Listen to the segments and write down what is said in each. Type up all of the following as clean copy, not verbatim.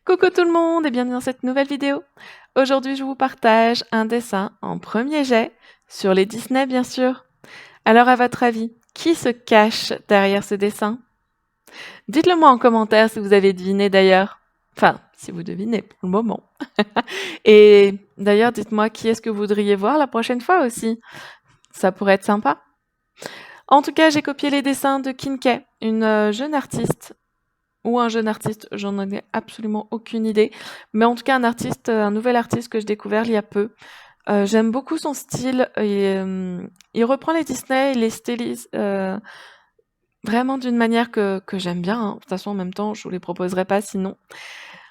Coucou tout le monde et bienvenue dans cette nouvelle vidéo. Aujourd'hui, je vous partage un dessin en premier jet sur les Disney, bien sûr. Alors, à votre avis, qui se cache derrière ce dessin? Dites-le moi en commentaire si vous avez deviné d'ailleurs. Enfin, si vous devinez pour le moment. Et d'ailleurs, dites-moi qui est-ce que vous voudriez voir la prochaine fois aussi. Ça pourrait être sympa. En tout cas, j'ai copié les dessins de Kinkei, une jeune artiste ou un jeune artiste, j'en ai absolument aucune idée. Mais en tout cas, un artiste, un nouvel artiste que j'ai découvert il y a peu. J'aime beaucoup son style et il reprend les Disney, il les stylise vraiment d'une manière que j'aime bien, hein. De toute façon, en même temps, je vous les proposerai pas sinon.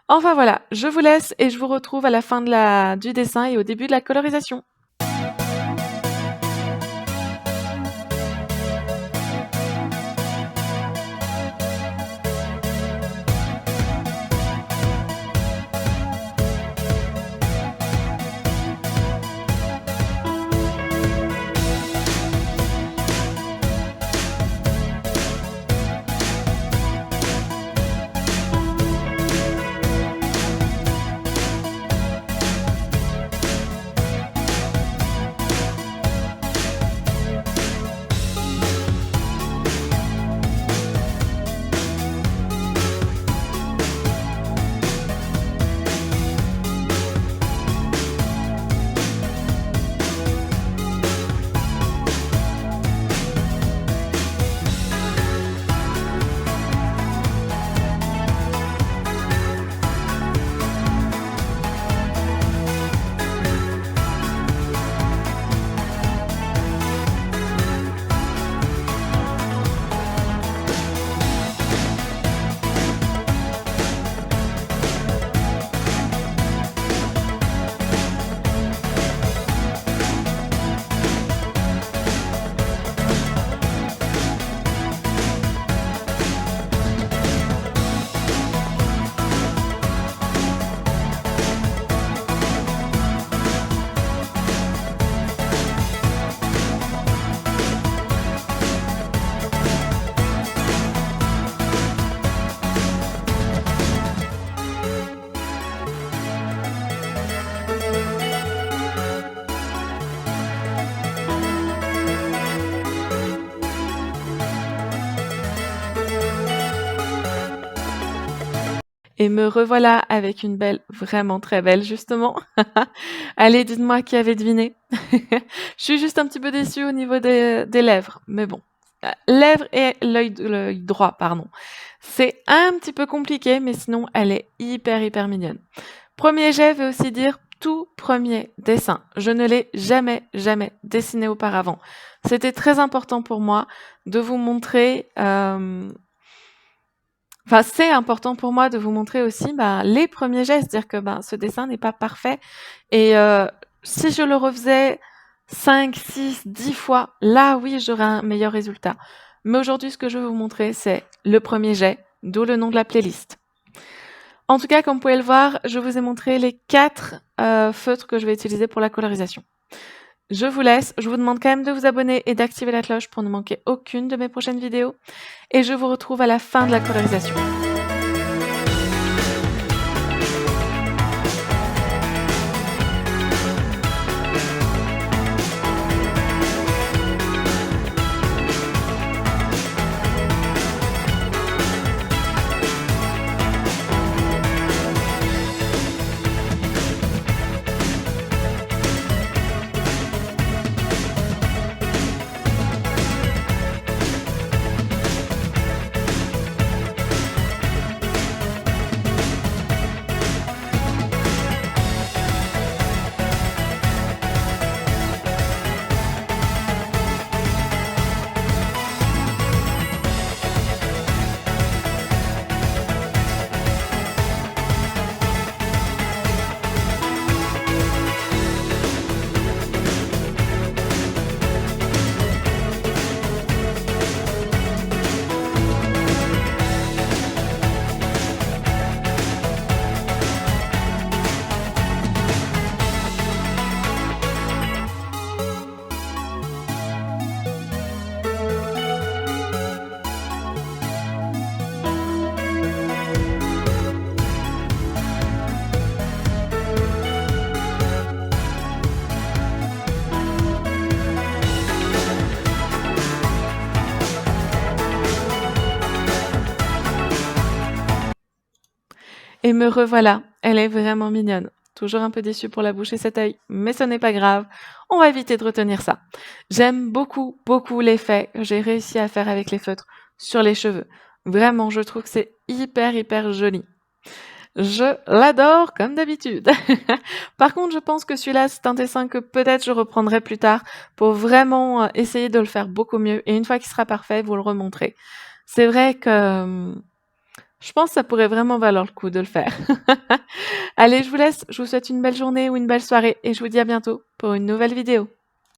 Enfin voilà, je vous laisse et je vous retrouve à la fin du dessin et au début de la colorisation. Et me revoilà avec une belle, vraiment très belle justement. Allez, dites-moi qui avait deviné. Je suis juste un petit peu déçue au niveau des lèvres, mais bon. Lèvres et l'œil droit, pardon. C'est un petit peu compliqué, mais sinon elle est hyper mignonne. Premier jet veut aussi dire tout premier dessin. Je ne l'ai jamais dessiné auparavant. C'était très important pour moi de vous montrer... Enfin, c'est important pour moi de vous montrer aussi les premiers gestes, dire que ce dessin n'est pas parfait. Et si je le refaisais 5, 6, 10 fois, là oui, j'aurais un meilleur résultat. Mais aujourd'hui, ce que je veux vous montrer, c'est le premier jet, d'où le nom de la playlist. En tout cas, comme vous pouvez le voir, je vous ai montré les 4 feutres que je vais utiliser pour la colorisation. Je vous laisse, je vous demande quand même de vous abonner et d'activer la cloche pour ne manquer aucune de mes prochaines vidéos. Et je vous retrouve à la fin de la colorisation. Et me revoilà, elle est vraiment mignonne. Toujours un peu déçue pour la bouche et cet œil, mais ce n'est pas grave, on va éviter de retenir ça. J'aime beaucoup, beaucoup l'effet que j'ai réussi à faire avec les feutres sur les cheveux. Vraiment, je trouve que c'est hyper, hyper joli. Je l'adore comme d'habitude. Par contre, je pense que celui-là, c'est un dessin que peut-être je reprendrai plus tard pour vraiment essayer de le faire beaucoup mieux. Et une fois qu'il sera parfait, vous le remontrez. C'est vrai que je pense que ça pourrait vraiment valoir le coup de le faire. Allez, je vous laisse. Je vous souhaite une belle journée ou une belle soirée et je vous dis à bientôt pour une nouvelle vidéo.